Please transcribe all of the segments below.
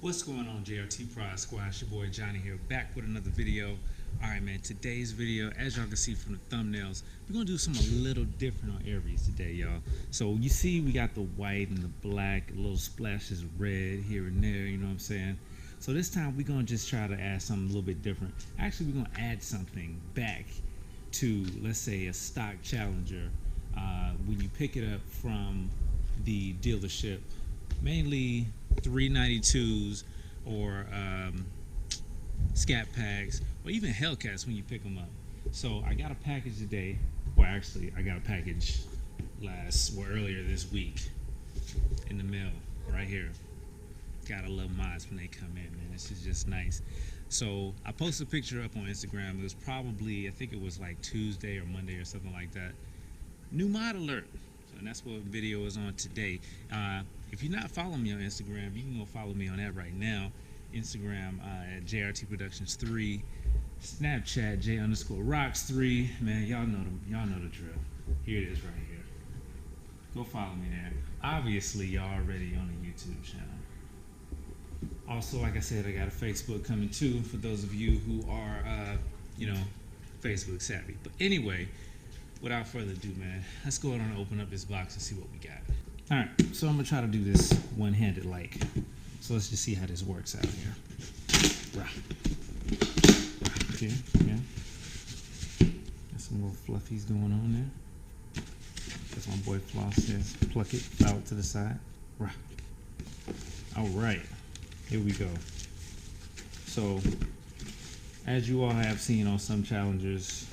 What's going on, JRT Prod Squad? It's your boy Johnny here, back with another video. Alright man, today's video, as y'all can see from the thumbnails, we're gonna do something a little different on Aries today, y'all. So you see we got the white and the black, a little splashes of red here and there, you know what I'm saying? So this time we're gonna just try to add something a little bit different. Actually, we're gonna add something back to, let's say, a stock Challenger. When you pick it up from the dealership, mainly 392s or scat packs, or even Hellcats when you pick them up. So I got a package today. Well, actually, I got a package earlier this week in the mail right here. Gotta love mods when they come in, man. This is just nice. So I posted a picture up on Instagram. It was probably, I think it was like Tuesday or Monday or something like that. New mod alert. And that's what video is on today. If you're not following me on Instagram, you can go follow me on that right now. Instagram at JRTProductions 3, Snapchat J_rocks3. Man, y'all know the drill. Here it is right here. Go follow me there. Obviously, y'all already on the YouTube channel. Also, like I said, I got a Facebook coming too for those of you who are, Facebook savvy. But anyway, without further ado, man, let's go ahead and open up this box and see what we got. All right, so I'm gonna try to do this one-handed like. So let's just see how this works out here. Rah. Okay, yeah. Got some little fluffies going on there. That's my boy Floss says, pluck it, bow it to the side. Rah. All right, here we go. So, as you all have seen on some Challengers,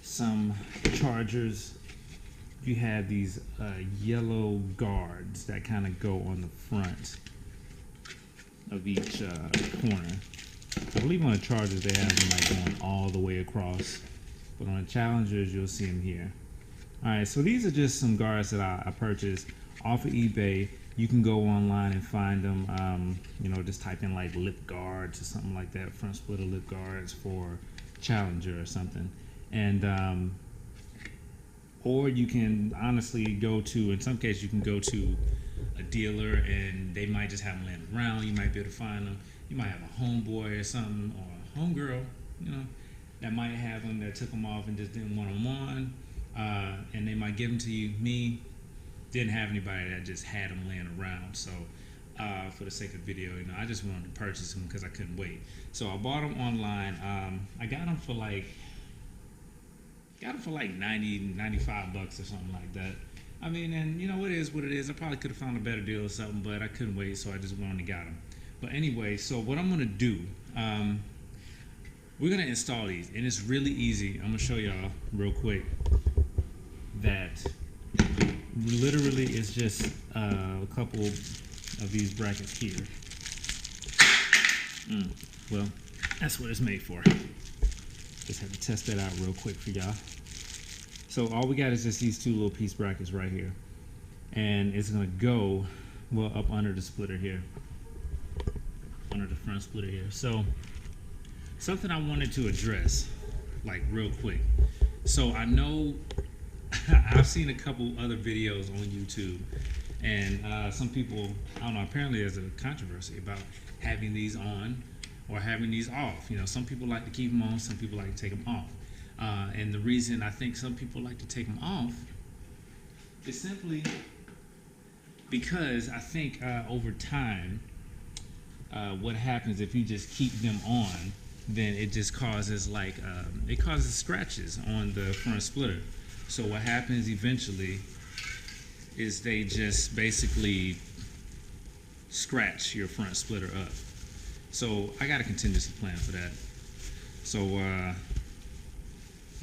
some Chargers, you have these yellow guards that kind of go on the front of each corner. I believe on the Chargers they have them like going all the way across, but on the Challengers you'll see them here. Alright, so these are just some guards that I purchased off of eBay. You can go online and find them, just type in like lip guards or something like that, front splitter lip guards for Challenger or something. And or you can honestly go to, in some cases you can go to a dealer and they might just have them laying around. You might be able to find them. You might have a homeboy or something, or a homegirl, that might have them, that took them off and just didn't want them on, and they might give them to you. Me, didn't have anybody that just had them laying around, so for the sake of the video, I just wanted to purchase them because I couldn't wait. So I bought them online. I got them for like 90, 95 bucks or something like that. I mean, and it is what it is. I probably could have found a better deal or something, but I couldn't wait, so I just went on and got them. But anyway, so what I'm gonna do, we're gonna install these, and it's really easy. I'm gonna show y'all real quick that literally it's just a couple of these brackets here. Well, that's what it's made for. Just had to test that out real quick for y'all. So all we got is just these two little piece brackets right here. And it's gonna go, well, up under the splitter here. Under the front splitter here. So, something I wanted to address, like real quick. So I know, I've seen a couple other videos on YouTube, and some people, I don't know, apparently there's a controversy about having these on or having these off. Some people like to keep them on, some people like to take them off. And the reason I think some people like to take them off is simply because I think over time, what happens if you just keep them on, then it just causes it causes scratches on the front splitter. So what happens eventually is they just basically scratch your front splitter up. So I got a contingency plan for that. So let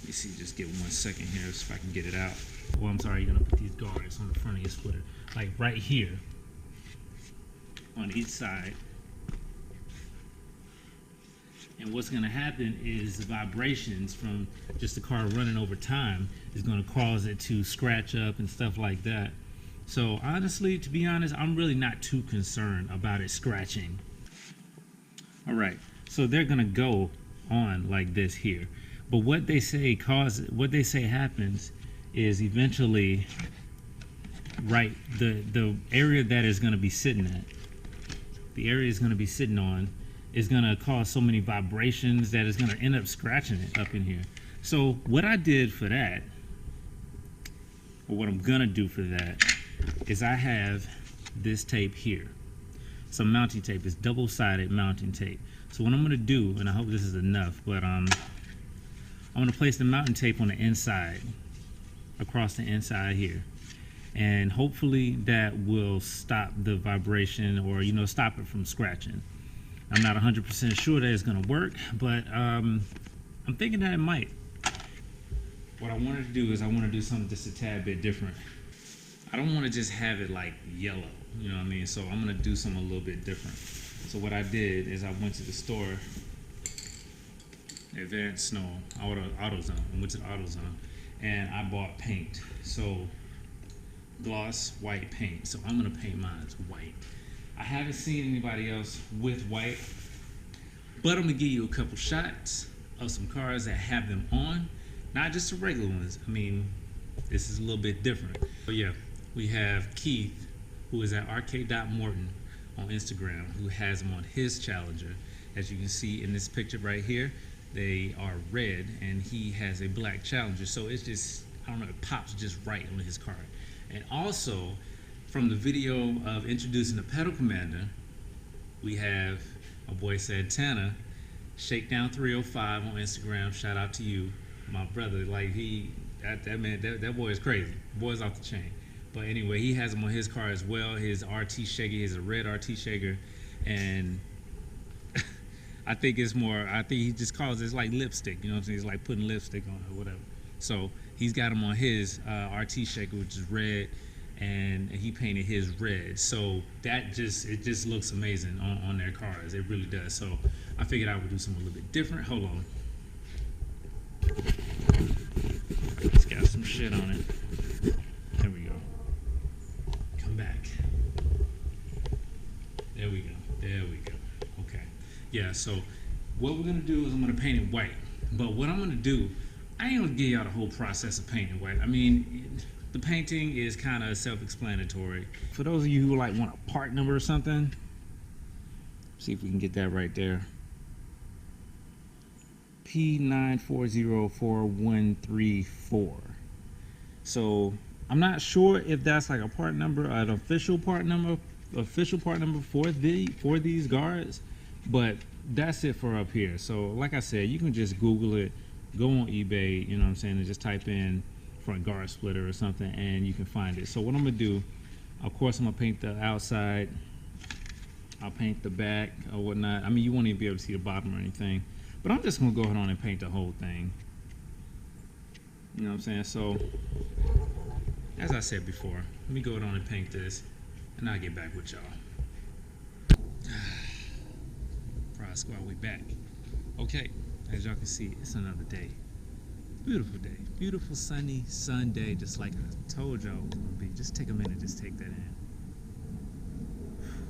me see, just give 1 second here if I can get it out. Well, I'm sorry, you're gonna put these guards on the front of your splitter, like right here on each side. And what's gonna happen is the vibrations from just the car running over time is gonna cause it to scratch up and stuff like that. So honestly, to be honest, I'm really not too concerned about it scratching. All right, so they're gonna go on like this here, but what they say happens is eventually, right, the area that is gonna be sitting at the area is going to be sitting on is going to cause so many vibrations that it's going to end up scratching it up in here. So what I did for that, or what I'm going to do for that, is I have this tape here. Some mounting tape. It's double-sided mounting tape. So what I'm going to do, and I hope this is enough, but I'm going to place the mounting tape on the inside, across the inside here. And hopefully that will stop the vibration, or, you know, stop it from scratching. I'm not 100% sure that it's going to work, but I'm thinking that it might. What I wanted to do is I want to do something just a tad bit different. I don't want to just have it like yellow, you know what I mean? So I'm going to do something a little bit different. So what I did is I went to the store, Advanced Snow, AutoZone. I went to the AutoZone and I bought paint. So gloss white paint. So I'm going to paint mine white. I haven't seen anybody else with white, but I'm going to give you a couple shots of some cars that have them on, not just the regular ones. I mean, this is a little bit different. But yeah, we have Keith, who is at arcade.morton on Instagram, who has them on his Challenger. As you can see in this picture right here, they are red, and he has a black Challenger. So it's just, I don't know, it pops just right on his car. And also, from the video of introducing the pedal commander, we have my boy Santana, Shakedown 305 on Instagram. Shout out to you, my brother. Like, that boy is crazy. Boy's off the chain. But anyway, he has them on his car as well. His RT Shaker is a red RT Shaker, and I think it's more, I think he just calls it like lipstick, you know what I'm saying? It's like putting lipstick on it or whatever. So he's got him on his RT Shaker, which is red, and he painted his red. So that it just looks amazing on their cars. It really does. So I figured I would do something a little bit different. Hold on. It's got some shit on it. There we go. Come back. There we go. There we go. Okay. Yeah, so what we're going to do is I'm going to paint it white. But what I'm going to do, I ain't going to give y'all the whole process of painting white. I mean, the painting is kind of self-explanatory. For those of you who like want a part number or something, see if we can get that right there. P9404134. So I'm not sure if that's like a part number, an official part number for these guards, but that's it for up here. So like I said, you can just Google it, go on eBay, you know what I'm saying, and just type in front guard splitter or something, and you can find it. So what I'm gonna do, of course, I'm gonna paint the outside, I'll paint the back or whatnot. I mean, you won't even be able to see the bottom or anything, but I'm just gonna go ahead on and paint the whole thing. You know what I'm saying? So as I said before, let me go ahead on and paint this, and I'll get back with y'all. Pride Squad, we back. Okay, as y'all can see, it's another day. Beautiful day. Beautiful sunny Sunday, just like I told y'all it was gonna be. Just take a minute, just take that in.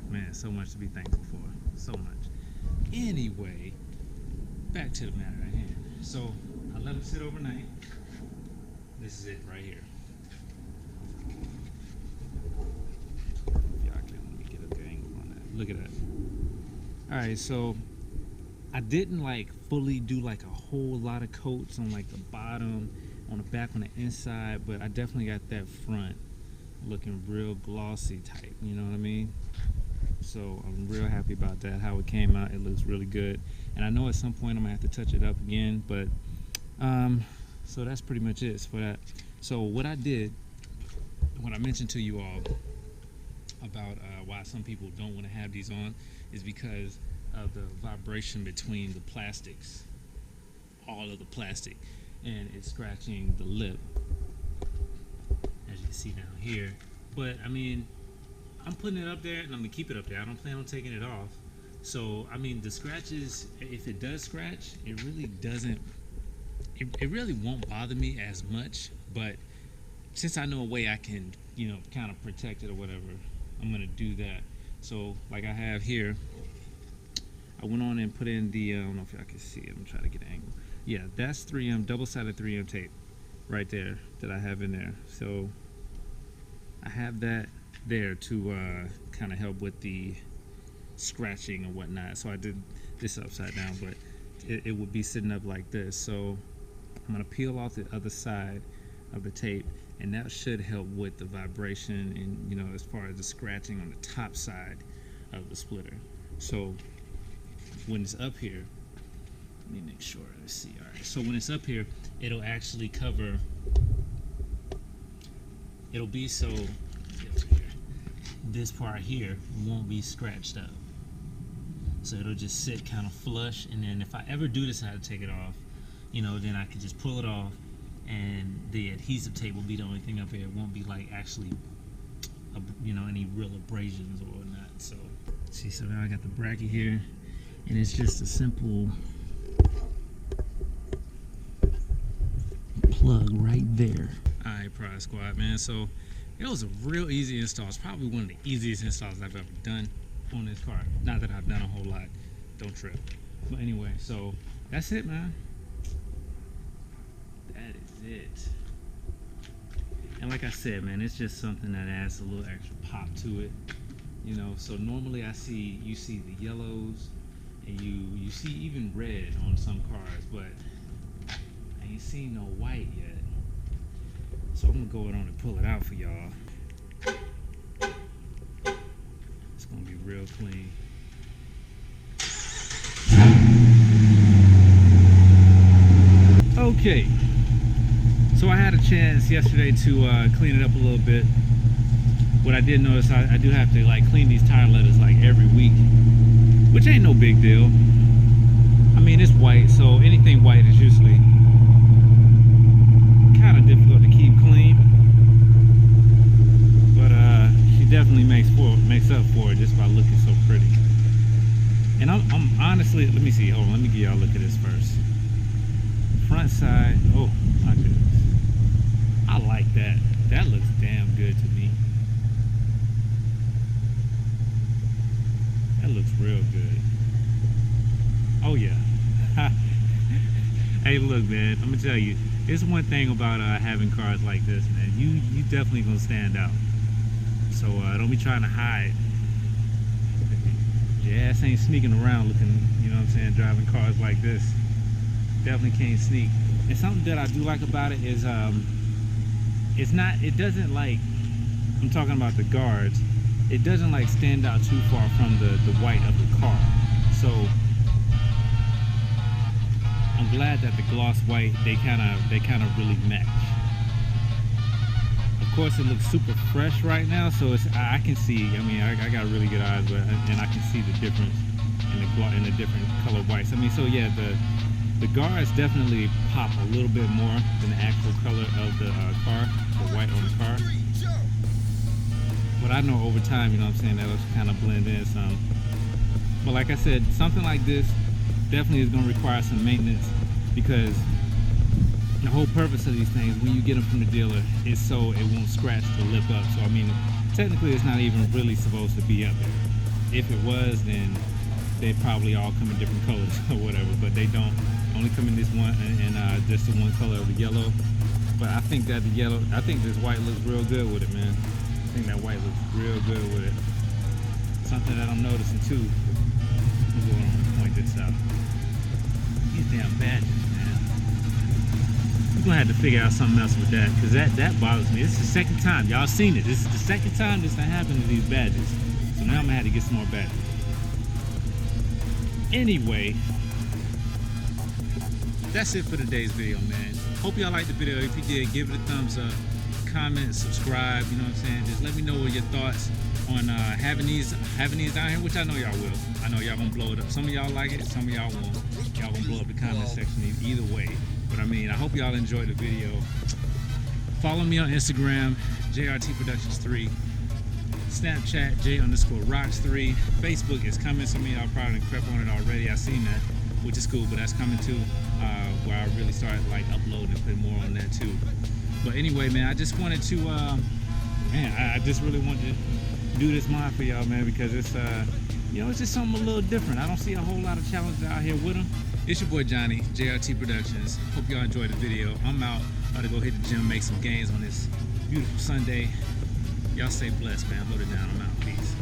Man, so much to be thankful for. So much. Anyway, back to the matter at hand. So I let them sit overnight. This is it right here. Y'all can let me get a good angle on that. Look at that. Alright, so I didn't like fully do like a whole lot of coats on like the bottom, on the back, on the inside, but I definitely got that front looking real glossy type, you know what I mean? So I'm real happy about that, how it came out. It looks really good, and I know at some point I'm gonna have to touch it up again, but so that's pretty much it for that. So what I did, what I mentioned to you all about why some people don't want to have these on, is because of the vibration between the plastics, all of the plastic, and it's scratching the lip, as you can see down here. But I mean, I'm putting it up there, and I'm gonna keep it up there. I don't plan on taking it off. So I mean, the scratches, if it does scratch, it really doesn't, it really won't bother me as much. But since I know a way I can, you know, kind of protect it or whatever, I'm gonna do that. So like I have here, I went on and put in the, I don't know if y'all can see it, I'm trying to get an angle. Yeah, that's 3M, double-sided 3M tape right there that I have in there. So I have that there to kind of help with the scratching or whatnot. So I did this upside down, but it would be sitting up like this. So I'm gonna peel off the other side of the tape, and that should help with the vibration and, you know, as far as the scratching on the top side of the splitter. So when it's up here, let me make sure, let's see. All right, so when it's up here, it'll actually cover, it'll be so this part here won't be scratched up. So it'll just sit kind of flush, and then if I ever do decide to take it off, you know, then I can just pull it off, and the adhesive tape will be the only thing up here. It won't be like actually, you know, any real abrasions or whatnot. So see, so now I got the bracket here, and it's just a simple plug right there. All right, Prod Squad, man. So it was a real easy install. It's probably one of the easiest installs I've ever done on this car. Not that I've done a whole lot. Don't trip. But anyway, so that's it, man. That is it. And like I said, man, it's just something that adds a little extra pop to it. You know, so normally you see the yellows, and you see even red on some cars, but I ain't seen no white yet. So I'm gonna go on and pull it out for y'all. It's gonna be real clean. Okay, so I had a chance yesterday to clean it up a little bit. What I did notice, I do have to like clean these tire letters like every week, which ain't no big deal. I mean, it's white, so anything white is usually kind of difficult to keep clean. But she definitely makes up for it just by looking so pretty. And I'm honestly, let me see, hold on, let me give y'all a look at this first. Front side, oh my goodness, I like that. That looks damn good to me. That looks real good. Oh yeah. Hey, look, man, I'm gonna tell you, it's one thing about having cars like this, man. You definitely gonna stand out. So don't be trying to hide. Your ass ain't sneaking around looking, you know what I'm saying, driving cars like this. Definitely can't sneak. And something that I do like about it is it doesn't like, I'm talking about the guards, it doesn't like stand out too far from the white of the car. So I'm glad that the gloss white, they kind of really match. Of course, it looks super fresh right now, so I can see. I mean, I got really good eyes, and I can see the difference in the different color whites. I mean, so yeah, the guards definitely pop a little bit more than the actual color of the car, the white on the car. But I know over time, you know what I'm saying, that'll kind of blend in some. But like I said, something like this definitely is going to require some maintenance, because the whole purpose of these things, when you get them from the dealer, is so it won't scratch the lip up. So I mean, technically it's not even really supposed to be up there. If it was, then they probably all come in different colors or whatever, but they don't. Only come in this one, and just the one color of the yellow. But I think that I think this white looks real good with it, man. I think that white looks real good with it. Something that I'm noticing too. I'm going to point this out. These damn badges, man. We're gonna have to figure out something else with that, because that bothers me. This is the second time. Y'all seen it. This is the second time this happened to these badges. So now I'm gonna have to get some more badges. Anyway, that's it for today's video, man. Hope y'all liked the video. If you did, give it a thumbs up, comment, subscribe, you know what I'm saying? Just let me know what your thoughts on having these down here, which I know y'all will. I know y'all gonna blow it up. Some of y'all like it, some of y'all won't. Y'all gonna blow up the comment section either way. But I mean, I hope y'all enjoyed the video. Follow me on Instagram, JRTProductions 3. Snapchat, J_rocks3. Facebook is coming. Some of y'all probably crept on it already. I seen that, which is cool, but that's coming too, where I really started like uploading and putting more on that too. But anyway, man, I just wanted to, I just really wanted to do this mod for y'all, man, because it's, you know, it's just something a little different. I don't see a whole lot of challenges out here with them. It's your boy Johnny, JRTProductions. Hope y'all enjoyed the video. I'm out. About to go hit the gym, make some gains on this beautiful Sunday. Y'all stay blessed, man. Hold it down. I'm out. Peace.